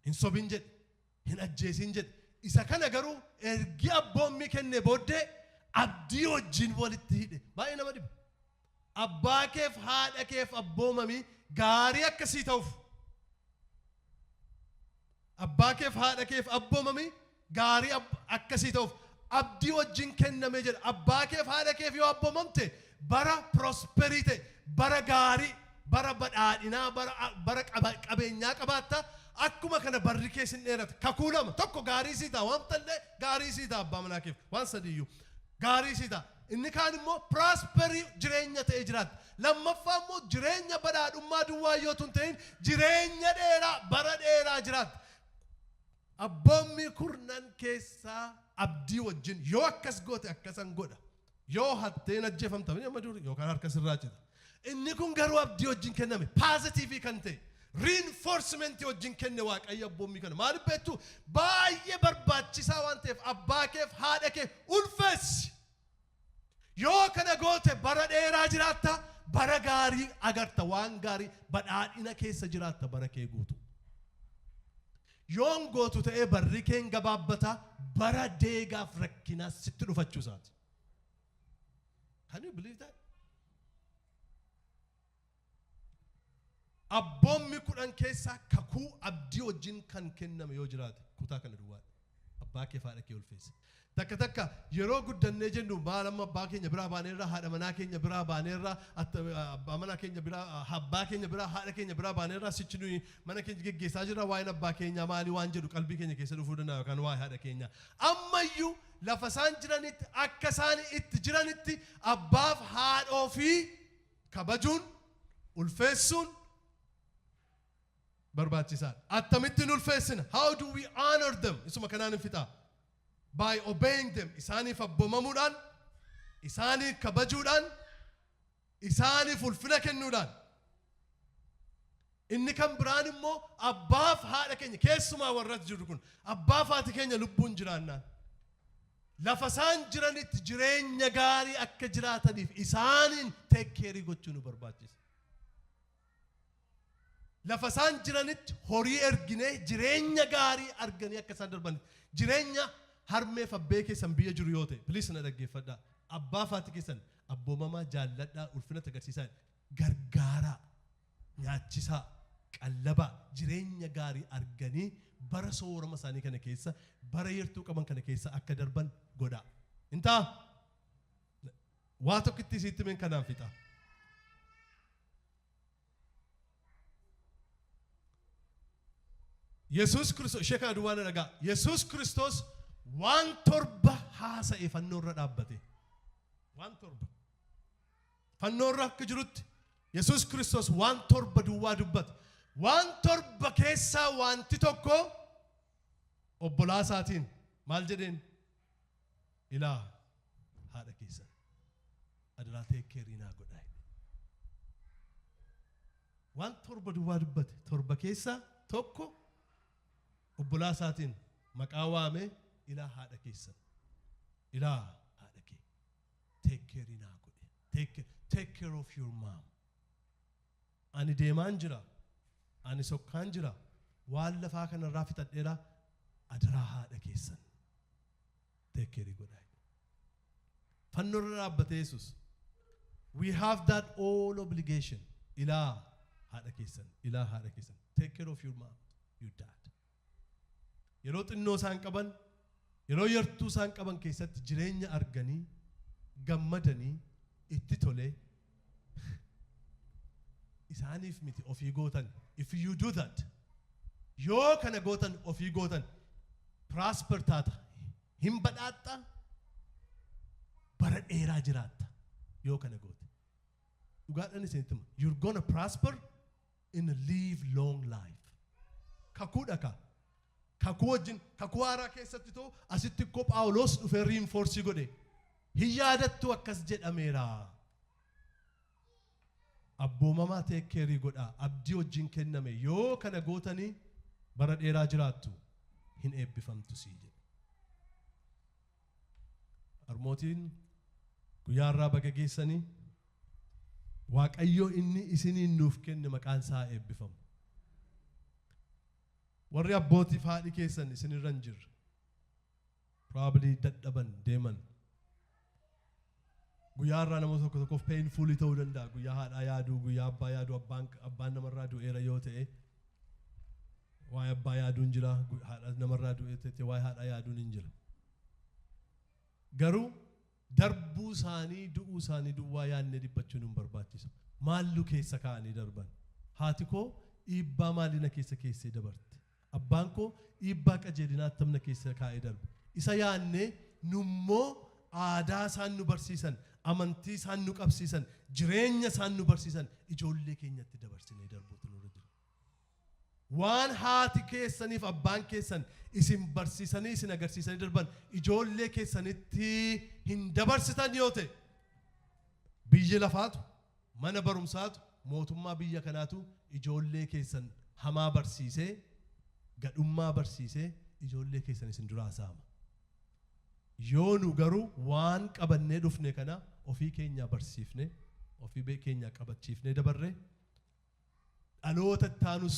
hin sobin jedhe, hin ajjeesin jedhe. Isa kana garuu ergi abboommii kenne booddee abdii wajjin walitti hidhe. Baay'ee nama dhiba. Abbaa keef haadha keef abboomamii gaarii akkasii ta'uuf. Abbaa keef haadha keef abboomamii gaarii akkasii ta'uuf abdii wajjin kenname jedha. Abbaa keef haadha keef yoo abboomamte bara prosperity, bara gaarii, bara badhaadhinaa, bara qabeenyaa qabaatta. Akkuma kana barri keessin dheerata. Kakuu lama tokko gaarii sii ta'a, waan tallee gaarii sii ta'a abbaa manaa keef waan sadiyyuu gaarii sii ta'a. Inni kaan immoo prosperii jireenya ta'ee jiraata. Lammaffaa immoo jireenya badhaadhummaa duwwaa yoo tun ta'in jireenya dheeraa bara dheeraa jiraata. Abboommi kurnan keessaa abdii wajjin yoo akkas goote akkasan godha. Yoo hatteen ajjeefamta amma duri yookaan harka sirraa cita. Inni kun garuu abdii wajjin kenname positive kan ta'e. Reinforcement wajjin kenne Waaqayyo abboommii kana. Maaliif beektu baay'ee barbaachisaa waan ta'eef abbaa keef haadha kee ulfeessi. Yoo kana goote bara dheeraa jiraatta, bara gaarii agarta, waan gaarii badhaadhina keessa jiraatta bara kee guutu. Yoon gootu ta'ee barri keen gabaabbata, bara deegaaf rakkinaa sitti dhufachuu isaati. Can you believe that? Abboommi kudhan keessaa kakuu abdii wajjin kan kenname yoo jiraate kutaa kana duwwaadha. Abbaa kee haadha kee ulfeessi. Takka yeroo guddannee jennu maal amma abbaa keenya biraa baaneerra, haadha manaa keenya biraa baaneerra, abbaa manaa keenya biraa, abbaa keenya biraa, haadha keenya biraa baaneerra sichi nuyi mana keenya geggeessaa jirra. Waa'een abbaa keenyaa maali waan jedhu qalbii keenya keessa dhufuu danda'a yookaan waa'ee haadha keenyaa. Ammayyuu lafa isaan jiranitti akka isaan itti jiranitti abbaaf haadha ofii kabajuun, ulfeessuun barbaachisaadha. Akkamittiin ulfeessina? How do we honor them? Isuma kanaan hin fixaa. By obeying them. Isaaniif abboomamuudhaan, isaaniif kabajuudhaan, isaaniif ulfina kennuudhaan. Inni kan biraan immoo abbaaf haadha keenya keessumaa warratti jiru kun abbaaf haati keenya lubbuun jiraannaan lafa isaan jiranitti jireenya gaarii akka jiraataniif isaaniin take care gochuu nu barbaachisa. Lafa isaan jiranitti horii erginee jireenya gaarii arganii akka isaan darbanitti jireenya harmeef abbee keessan biyya jiru yoo ta'e please na dhaggeeffadhaa. Abbaaf haati keessan abboomamaa jaalladhaa, ulfinatti agarsiisaa, gargaaraa, nyaachisaa, qallabaa, jireenya gaarii arganii bara soorama isaanii kana keessa, bara yertuu qaban kana keessa akka darban godhaa. Intaa waa tokkitti isiitti men kanaan fixa. Yesuus Kiristoos ishee kana duwwaa na dhagaa. Yesuus Kiristoos waan torba haasa'e fannoo irra dhaabbate. Waan torba. Fannoo irra akka jirutti Yesuus Kiristoos waan torba duwwaa dubbate. Waan torba keessaa wanti tokko obbolaa isaatiin maal jedheen? Ilaa haadha keessan adaraa teekkeerii naa godhaa. Waan torba duwwaa dubbate. Torba keessaa tokko obbolaa isaatiin maqaa waamee ilaa haadha keessan, ilaa haadha kee teekkeerii naa godhe. Take care of your mom. Ani deemaan jira, ani sokkaan jira, waan lafaa kanarraa fixadheera, adaraa haadha keessan teekkeerii godhaa. Fannoo irra dhaabbate Yesuus. We have that all obligation. Ilaa haadha keessan, ilaa haadha keessan. Take care of your mom, your dad. Yeroo xinnoo isaan qaban yeroo yartuu isaan qaban keessatti jireenya arganii gammadanii itti tolee isaaniif miti ofii gootan. If you do that, yoo kana gootan ofii gootan prosper taata, hin badhaadha, bara dheeraa jiraatta yoo kana goote. Dhugaadhaan isinitti hima, you're gonna prosper in a live long life. Kakuudha ka. Kakuu wajjin, kakuu haaraa keessatti too asitti koo Phaawulos dhufee reinforce godhe. Hin yaadattu akkas jedhameera. Abboomamaa teekkeerii godhaa, abdii wajjin kenname yoo kana gootanii bara dheeraa jiraattu, hin eebbifamtu sii jedhe. Harmootiin guyyaa irraa baga geessanii Waaqayyo inni isiniin nuuf kenne maqaan isaa eebbifamu. Warri abbootiif haadhi keessan isinirra hin jirre probably dadhaban deeman. Guyyaa irraa nama tokko tokkoof painful ta'uu danda'a. Guyyaa haadhaa yaaduu, guyyaa abbaa yaaduu, abbaan namarraa du'eera yoo ta'e waa'ee abbaa yaaduun jira, haadha namarraa du'ee ta'e waa'ee haadhaa yaaduun hin jira. Garuu darbuu isaanii, du'uu isaanii duwwaa yaadnee dhiphachuun hin barbaachisu. Maallu keessa kaa'anii darban? Haati koo dhiibbaa maalina keessa keessee dabarte? Abbaan koo dhiibbaa qajeelinaa tamna keessa kaa'ee darbe. Isa yaadnee nummoo aadaa isaan nu barsiisan, amantii isaan nu qabsiisan, jireenya isaan nu barsiisan ijoollee keenyatti dabarsinee darbuutu nurra jira. Waan haati keessaniif abbaan keessan isin barsiisanii isin agarsiisanii darban ijoollee keessanitti hin dabarsitan yoo ta'e biyya lafaatu, mana barumsaatu, mootummaa biyya kanaatu ijoollee keessan hamaa barsiisee, gadhummaa barsiisee ijoollee keessan isin duraa saama. Yoo nu garuu waan qabannee dhufne kana ofii keenya barsiifne, ofii keenya qabachiifne dabarre dhaloota taanus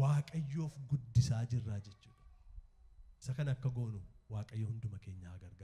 Waaqayyoof guddisaa jirraa jechuudha. Isa kana akka goonu Waaqayyo hunduma keenya haa gargaaru.